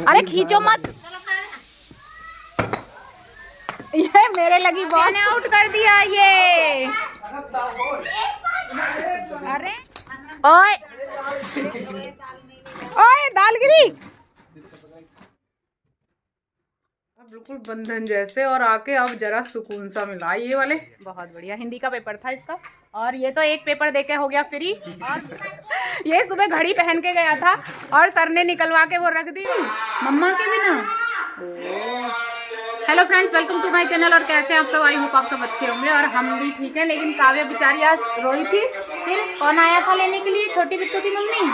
अरे खींचो मत, ये मेरे लगी बॉल ने आउट कर दिया ये। अरे ओए ओए दाल गिरी। बिल्कुल बंधन जैसे, और आके अब जरा सुकून सा मिला ये वाले। बहुत बढ़िया, हिंदी का पेपर था इसका, और ये तो एक पेपर देके हो गया फ्री। और ये सुबह घड़ी पहन के गया था और सर ने निकलवा के वो रख दी मम्मा के बिना। Hello friends, welcome to my channel. और कैसे हैं आप सब? आई होप आप सब अच्छे होंगे और हम भी ठीक है। लेकिन काव्या बेचारी आज रोई थी। फिर कौन आया था लेने के लिए? छोटी बिट्टू की मम्मी।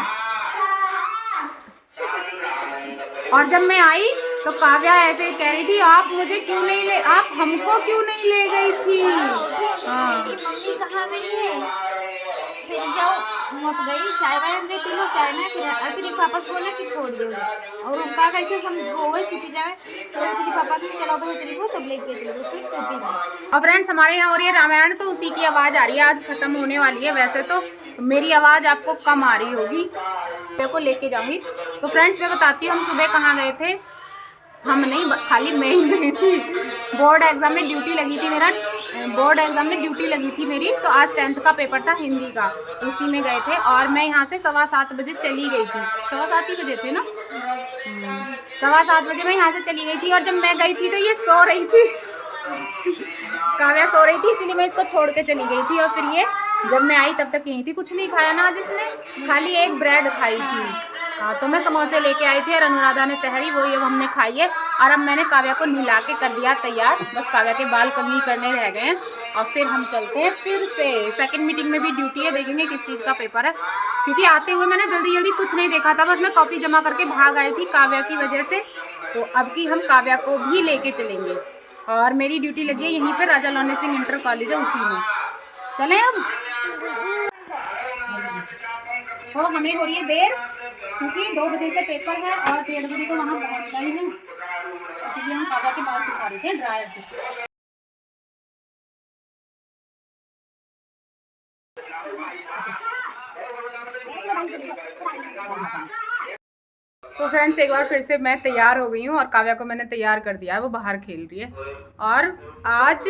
और जब मैं आई तो काव्या ऐसे कह रही थी, आप मुझे क्यों नहीं ले, आप हमको क्यों नहीं ले गई थी? हाँ। मम्मी कहाँ गई है? फिर जाओ वहाँ गई, चाय वाय हम गई, तीनों चाय ना। फिर एक वापस बोला कि छोड़ दो, और उनका कैसे सब हो गई चुपी जाए। तो फिर पापा ने चलो भाई चली गो, तब लेके चले गए, फिर चुपी गई। और फ्रेंड्स, हमारे यहाँ हो रही है रामायण, तो उसी की आवाज़ आ रही है। आज खत्म होने वाली है। वैसे तो मेरी आवाज़ आपको कम आ रही होगी, मेरे को लेके जाऊंगी। तो फ्रेंड्स मैं बताती हूँ हम सुबह कहाँ गए थे। हम नहीं, खाली मैं ही गई थी। बोर्ड एग्जाम में ड्यूटी लगी थी मेरा, बोर्ड एग्जाम में ड्यूटी लगी थी मेरी। तो आज 10th का पेपर था हिंदी का, उसी में गए थे। और मैं यहाँ से 7:15 बजे चली गई थी। 7:15 ही बजे थे ना? 7:15 बजे मैं यहाँ से चली गई थी। और जब मैं गई थी तो ये सो रही थी। काव्या सो रही थी, इसीलिए मैं इसको छोड़ के चली गई थी। और फिर ये जब मैं आई तब तक यहीं थी। कुछ नहीं खाया ना आज इसने, खाली एक ब्रेड खाई थी। हाँ, तो मैं समोसे लेके आई थी और अनुराधा ने तहरी, वही अब हमने खाई है। और अब मैंने काव्या को नहला के कर दिया तैयार। बस काव्या के बाल कमी करने रह गए हैं। और फिर हम चलते हैं फिर से। सेकंड मीटिंग में भी ड्यूटी है, देखेंगे किस चीज़ का पेपर है। क्योंकि आते हुए मैंने जल्दी जल्दी कुछ नहीं देखा था, बस मैं कॉपी जमा करके भाग आई थी काव्या की वजह से। तो अब की हम काव्या को भी लेके चलेंगे। और मेरी ड्यूटी लगी है यहीं पर, राजा लोने सिंह इंटर कॉलेज है, उसी में। चलें अब? तो हमें हो रही है देर, क्योंकि 2 बजे से पेपर है और 1:30 बजे तो वहाँ पहुँचना ही है। इसलिए हम काव्या के बाल सुखा रहे थे ड्रायर से। तो फ्रेंड्स एक बार फिर से मैं तैयार हो गई हूँ और काव्या को मैंने तैयार कर दिया है, वो बाहर खेल रही है। और आज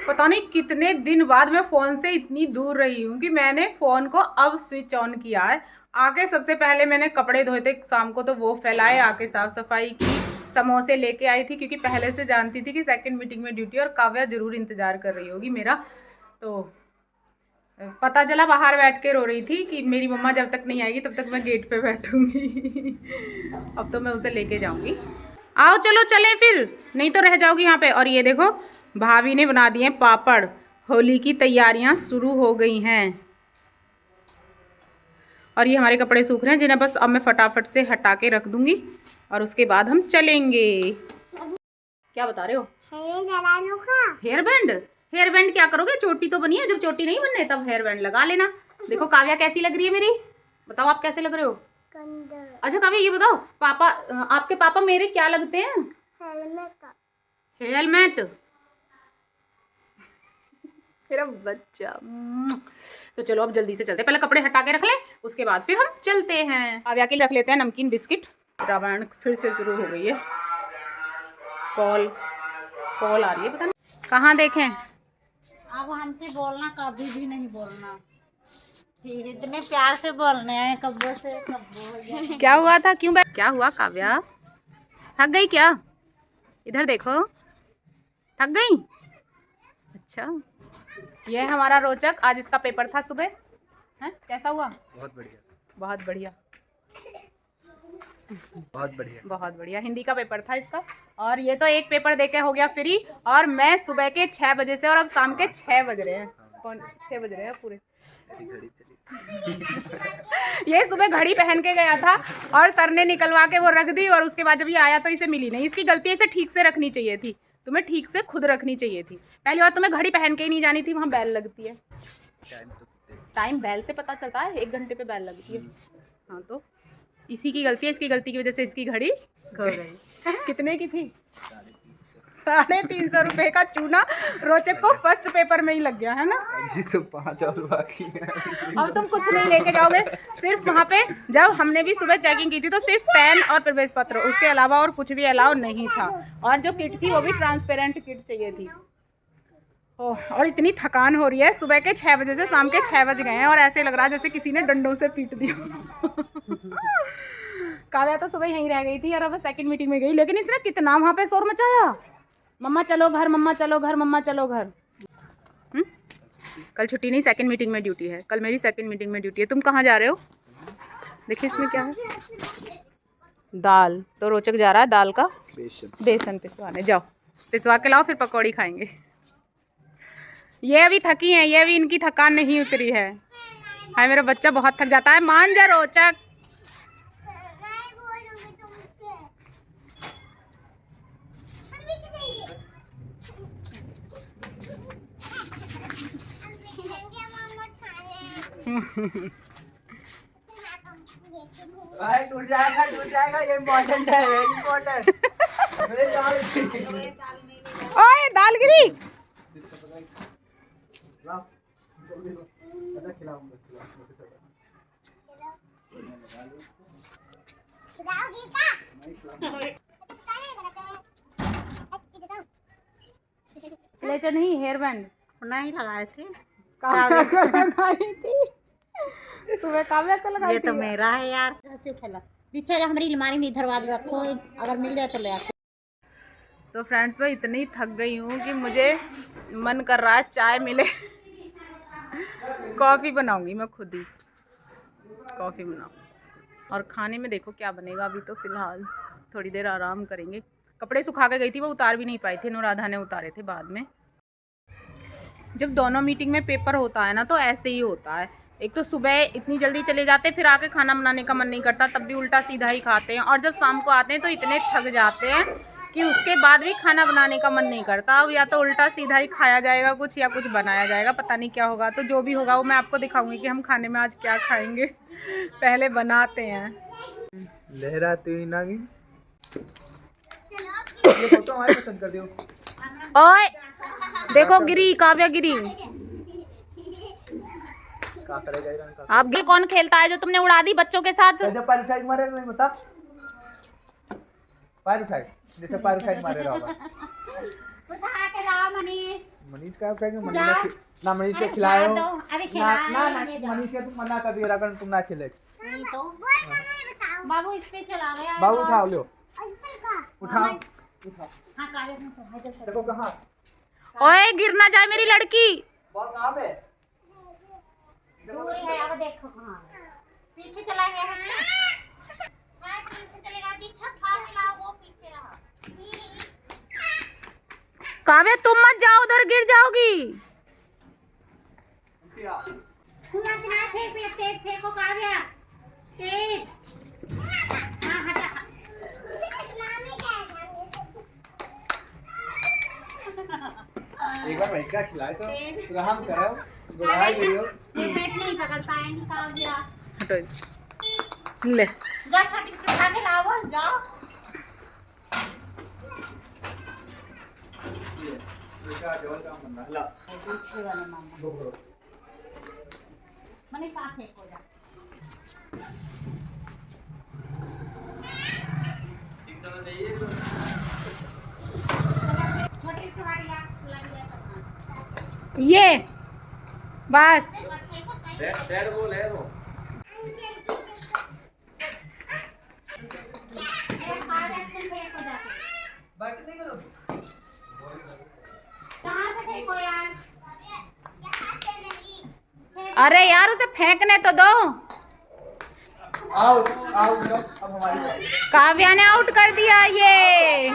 पता नहीं कितने दिन बाद मैं फ़ोन से इतनी दूर रही हूँ कि मैंने फ़ोन को अब स्विच ऑन किया है। आके सबसे पहले मैंने कपड़े धोए थे शाम को, तो वो फैलाए, आके साफ़ सफाई की, समोसे लेके आई थी क्योंकि पहले से जानती थी कि सेकंड मीटिंग में ड्यूटी और काव्या ज़रूर इंतज़ार कर रही होगी मेरा। तो पता चला बाहर बैठ के रो रही थी कि मेरी मम्मा जब तक नहीं आएगी तब तक मैं गेट पे बैठूंगी। अब तो मैं उसे लेके जाऊंगी। आओ चलो चलें फिर, नहीं तो रह जाओगी यहाँ पे। और ये देखो भाभी ने बना दिए पापड़, होली की तैयारियां शुरू हो गई हैं। और ये हमारे कपड़े सूख रहे हैं जिन्हें बस अब मैं फटाफट से हटा के रख दूंगी और उसके बाद हम चलेंगे। क्या बता रहे हो? Hair band? हेयर बैंड क्या करोगे? चोटी तो बनी है, जब चोटी नहीं बनने तब हेयर बैंड लगा लेना। देखो काव्या कैसी लग रही है मेरी, बताओ आप कैसे लग रहे हो? अच्छा काव्या ये बताओ, पापा, आपके पापा मेरे क्या लगते हैं? हेलमेट। मेरा बच्चा। तो चलो अब जल्दी से चलते हैं, पहले कपड़े हटा के रख लें, उसके बाद फिर हम चलते हैं। काव्या के लिए रख लेते हैं नमकीन बिस्किट। रामायण फिर से शुरू हो गई है। कॉल आ रही है, पता नहीं कहाँ देखें। अब हमसे बोलना कभी भी नहीं बोलना, ठीक है? इतने प्यार से बोलने हैं कब्बो से कब्बो। क्या हुआ था? क्यों क्या हुआ काव्या? थक गई क्या? इधर देखो, थक गई? अच्छा, ये है हमारा रोचक। आज इसका पेपर था सुबह। हैं कैसा हुआ? बहुत बढ़िया, बहुत बढ़िया, बहुत बढ़िया, बहुत बढ़िया। हिंदी का पेपर था इसका, और ये तो एक पेपर देके हो गया फ्री। और मैं सुबह के 6 बजे से, और अब शाम के 6 बज रहे हैं। कौन 6 बज रहे हैं पूरे? घड़ी चली। ये सुबह घड़ी पहन के गया था और सर ने निकलवा के वो रख दी। और उसके बाद जब ये आया तो इसे मिली नहीं। इसकी गलती है, इसे ठीक से रखनी चाहिए थी। तुम्हें ठीक से खुद रखनी चाहिए थी। पहली बात तुम्हें घड़ी पहन के ही नहीं जानी थी, वहाँ बैल लगती है। टाइम बैल से पता चलता है, 1 घंटे पे बैल लगती है। हाँ, तो इसी की गलती है। इसकी गलती की वजह से इसकी घड़ी खो गई। कितने की थी? 350 रुपए का चूना रोचक को फर्स्ट पेपर में ही लग गया है ना। अभी तो 5 और बाकी है। अब तुम कुछ नहीं लेके जाओगे, सिर्फ वहाँ पे जब हमने भी सुबह चेकिंग की थी तो सिर्फ पेन और प्रवेश पत्र, उसके अलावा और कुछ भी अलाउ नहीं था। और जो किट थी वो भी ट्रांसपेरेंट किट चाहिए थी। ओह, और इतनी थकान हो रही है, सुबह के 6 बजे से शाम के 6 बज गए हैं और ऐसे लग रहा है जैसे किसी ने डंडों से पीट दिया। काव्या तो सुबह यहीं रह गई थी और अब सेकंड मीटिंग में गई, लेकिन इसने कितना वहाँ पे शोर मचाया, मम्मा चलो घर, मम्मा चलो घर, मम्मा चलो घर। कल छुट्टी नहीं, सेकंड मीटिंग में ड्यूटी है। कल मेरी सेकंड मीटिंग में ड्यूटी है। तुम कहाँ जा रहे हो? देखिए इसमें क्या है, दाल। तो रोचक जा रहा है दाल का बेसन पिसवाने। जाओ पिसवा के लाओ, फिर पकौड़ी खाएंगे। ये अभी थकी हैं, ये अभी इनकी थकान नहीं उतरी है। हाय मेरा बच्चा बहुत थक जाता है। मान जा रोचक। टूट जाएगा, ये इम्पोर्टेंट है, वेरी इम्पोर्टेंट। ओए दाल गिरी। चलेचर नहीं, हेयर बैंड नहीं लगाए थे, काव्या को लगाई थी सुबह, काव्या को लगाई ये तो थी। मेरा है यार। ऐसे उठा पीछे हमारी अलमारी में इधर वाले रखो, अगर मिल जाए तो ले आते। तो फ्रेंड्स मैं इतनी थक गई हूँ कि मुझे मन कर रहा है चाय मिले। कॉफ़ी बनाऊंगी मैं खुद ही, कॉफ़ी बनाऊँ। और खाने में देखो क्या बनेगा। अभी तो फ़िलहाल थोड़ी देर आराम करेंगे। कपड़े सुखा के गई थी, वो उतार भी नहीं पाई थी, अनुराधा ने उतारे थे बाद में। जब दोनों मीटिंग में पेपर होता है ना तो ऐसे ही होता है। एक तो सुबह इतनी जल्दी चले जाते, फिर आके खाना बनाने का मन नहीं करता, तब भी उल्टा सीधा ही खाते हैं। और जब शाम को आते हैं तो इतने थक जाते हैं कि उसके बाद भी खाना बनाने का मन नहीं करता। अब या तो उल्टा सीधा ही खाया जाएगा कुछ, या कुछ बनाया जाएगा, पता नहीं क्या होगा। तो जो भी होगा वो मैं आपको दिखाऊंगी कि हम खाने में आज क्या खाएंगे। पहले बनाते हैं। लहराती हुई नागिन, ये फोटो हमारे पसंद कर दियो। ओए देखो गिरी, काव्या गिरी। क्या करेगा इधर? आप गिर कौन खेलता है जो तुमने उड़ा दी बच्चों के साथ? जब पैर उठाई मारे नहीं बता, पैर उठाई जैसे पैर उठाई मारे रहा होगा। उठा के लाओ मनीष। मनीष का कहेंगे, मनीष ना मनीष को खिलाओ अभी ना मनीष का तुम मना कर दिया अगर तुम ना खिले। नहीं तो बाबू इस पे चला गया। बाबू उठाओ, लो उठाओ। हाँ कागज में तो है, जैसे देखो कहाँ ओए गिर ना जाए मेरी लड़की। बॉल कहाँ पे? दूर है। अब देखो कहाँ पीछे चला गया है ना। हाँ, पीछे चलेगा, पीछे उठा के लाओ, वो पीछे रहा। काव्या तुम मत जाओ उधर, गिर जाओगी। फेंको काव्या, तेज। हाँ हटा। एक बार वैसा खिलाए तो रहम करो, बुलाए गिरियो। पेट नहीं पकड़ पाएंगे काव्या। हटो ले। जा छोटी उठा के लाओ, जाओ। मने साथ फेंको जा। ये बस अरे यार उसे फेंकने तो दो। आउट आउट लो, अब हमारी काव्या ने आउट कर दिया ये।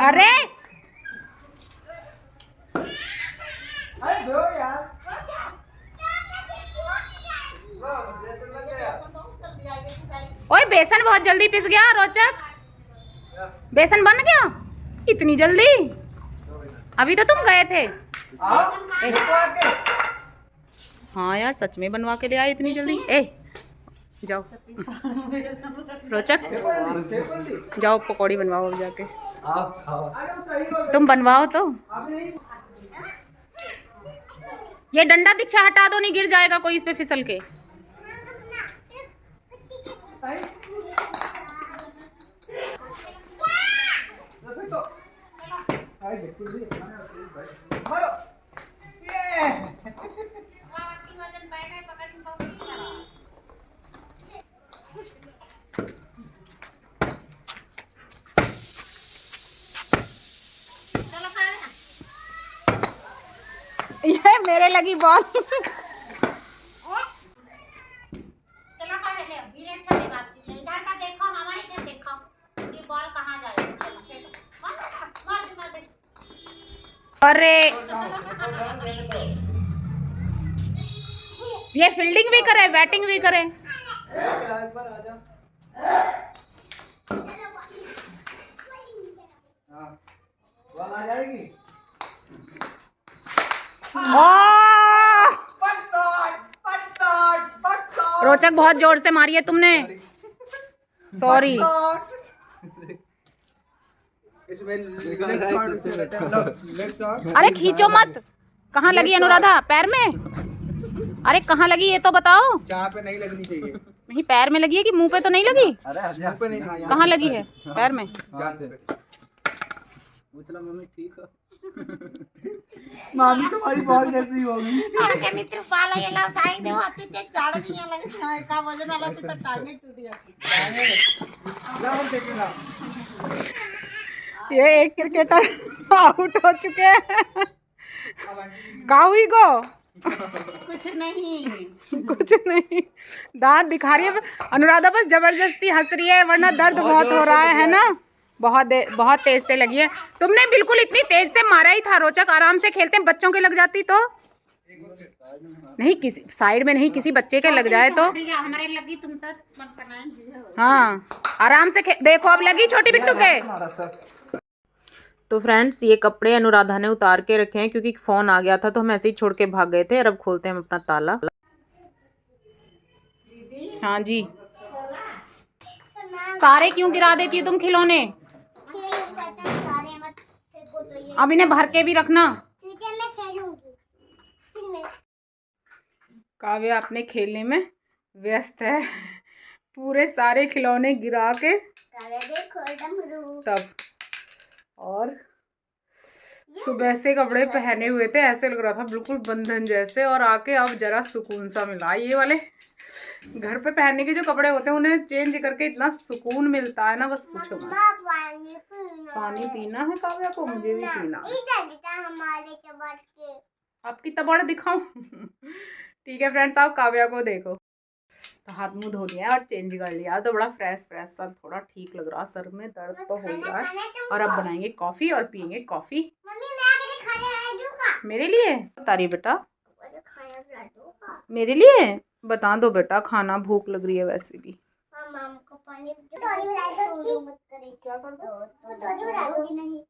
अरे अरे दो यार, जैसे लग गया। ओए बेसन बहुत जल्दी पिस गया रोचक, बेसन बन गया इतनी जल्दी। अभी तो तुम गए थे। हाँ यार सच में बनवा के ले आए इतनी जल्दी। ए जाओ रोचक, जाओ पकौड़ी बनवाओ अब जाके। आप खाओ। तुम बनवाओ तो। ये डंडा दीक्षा हटा दो, नहीं गिर जाएगा कोई इस पे फिसल के। ये मेरे लगी बॉल। अरे ये फील्डिंग भी करे, बैटिंग भी करे। बॉल आ जाएगी। रोचक बहुत जोर से मारी है तुमने, सॉरी। अरे खींचो मत। कहाँ लगी अनुराधा? पैर में? अरे कहाँ लगी ये तो बताओ। जहाँ पे नहीं लगनी चाहिए। नहीं पैर में लगी है कि मुंह पे तो नहीं लगी? मुंह पे नहीं। कहाँ लगी है? पैर में। मम्मी ठीक है। मामी तुम्हारी बॉल जैसी होगी। आगे मित्र पाला ये ला साई दे आती ते चाड़ दिया लगे साई का वजन वाला तो टांगे टूट गया। लाओ देखना। ये एक क्रिकेटर आउट हो चुके हैं। काहुई को कुछ नहीं दांत दिखा रही है अनुराधा, बस जबरदस्ती हंस रही है वरना दर्द बहुत हो रहा है ना। बहुत तेज से लगी है। तुमने बिल्कुल इतनी तेज से मारा ही था रोचक, आराम से खेलते हैं, बच्चों के लग जाती तो नहीं, किसी साइड में नहीं, किसी बच्चे के लग जाए तो। हमारे लगी तुम तो। हाँ आराम से देखो अब लगी छोटी बिट्टू के। तो फ्रेंड्स ये कपड़े अनुराधा ने उतार के रखे हैं क्योंकि फोन आ गया था तो हम ऐसे ही छोड़ के भाग गए थे। और अब खोलते हैं हम अपना ताला। हाँ जी। सारे क्यों गिरा देती है तुम खिलौने? अब इन्हें भर के भी रखना। काव्या अपने खेलने में व्यस्त है, पूरे सारे खिलौने गिरा के तब। और सुबह से कपड़े पहने हुए थे, ऐसे लग रहा था बिल्कुल बंधन जैसे, और आके अब जरा सुकून सा मिला। ये वाले घर पे पहनने के जो कपड़े होते हैं उन्हें चेंज करके इतना सुकून मिलता है ना, बस पूछो मत। पानी पीना है काव्या को, मुझे भी पीना है। आपकी तबड़ दिखाऊं? ठीक है फ्रेंड्स, आप काव्या को देखो। तो हाथ मुंह धो लिया और चेंज कर लिया तो बड़ा फ्रेश सा, थोड़ा ठीक लग रहा, सर में दर्द तो हो रहा है। और अब बनाएंगे कॉफी और पियेंगे कॉफी। मेरे लिए बता रही बेटा? मेरे लिए बता दो बेटा, खाना भूख लग रही है वैसे भी।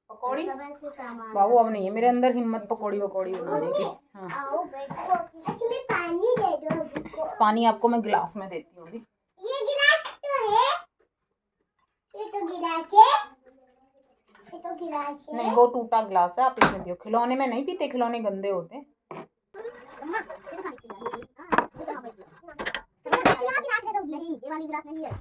पकौड़ी बाबू अब नहीं है मेरे अंदर हिम्मत पकौड़ी बनाने की। हाँ पानी आपको मैं गिलास में देती हूँ। ये गिलास तो है, ये तो गिलास है। नहीं वो टूटा गिलास है, आप इसमें पियो। खिलौने में नहीं पीते, खिलौने गंदे होते हैं। नहीं ये वाली गिलास नहीं है।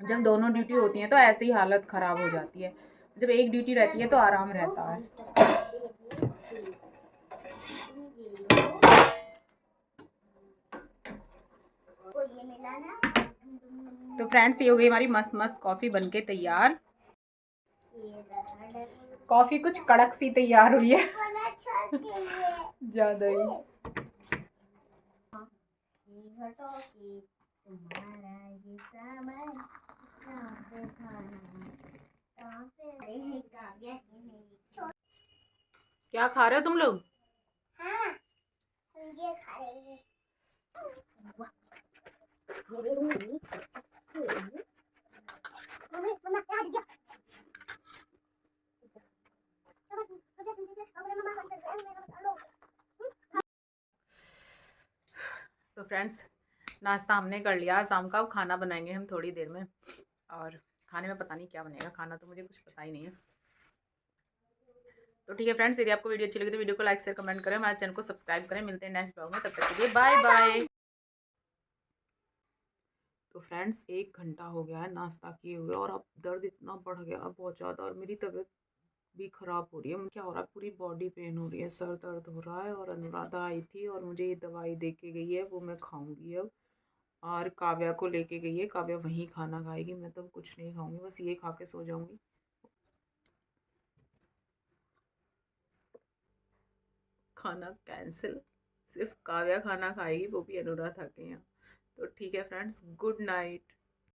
जब दोनों ड्यूटी होती है तो ऐसे ही हालत खराब हो जाती है, जब एक ड्यूटी रहती है तो आराम रहता है। तो फ्रेंड्स ये हो गई हमारी मस्त मस्त कॉफी बनके तैयार। कॉफी कुछ कड़क सी तैयार हुई है ज्यादा ही। क्या खा रहे हो तुम लोग? ये खा रही है। वाह, मेरे मम्मी मम्मी मम्मा क्या दिया? तो फ्रेंड्स नाश्ता हमने कर लिया, शाम का खाना बनाएंगे हम थोड़ी देर में, और खाने में पता नहीं क्या बनेगा, खाना तो मुझे कुछ पता ही नहीं है। तो ठीक है फ्रेंड्स, यदि आपको वीडियो अच्छी लगी तो वीडियो को लाइक शेयर कमेंट करें, हमारे चैनल को सब्सक्राइब करें। मिलते हैं नेक्स्ट ब्लॉग में, तब तक के लिए बाय बाय। तो फ्रेंड्स 1 घंटा हो गया है नाश्ता किए हुए, और अब दर्द इतना बढ़ गया बहुत ज़्यादा, और मेरी तबीयत भी ख़राब हो रही है। क्या हो रहा है, पूरी बॉडी पेन हो रही है, सर दर्द हो रहा है। और अनुराधा आई थी और मुझे ये दवाई दे के गई है, वो मैं खाऊंगी अब। और काव्या को लेके गई है, काव्या वहीं खाना खाएगी, मैं तो कुछ नहीं खाऊंगी, बस ये खा के सो जाऊंगी। खाना कैंसिल, सिर्फ काव्या खाना खाएगी, वो भी अनुराधा के यहाँ। तो ठीक है फ्रेंड्स, गुड नाइट।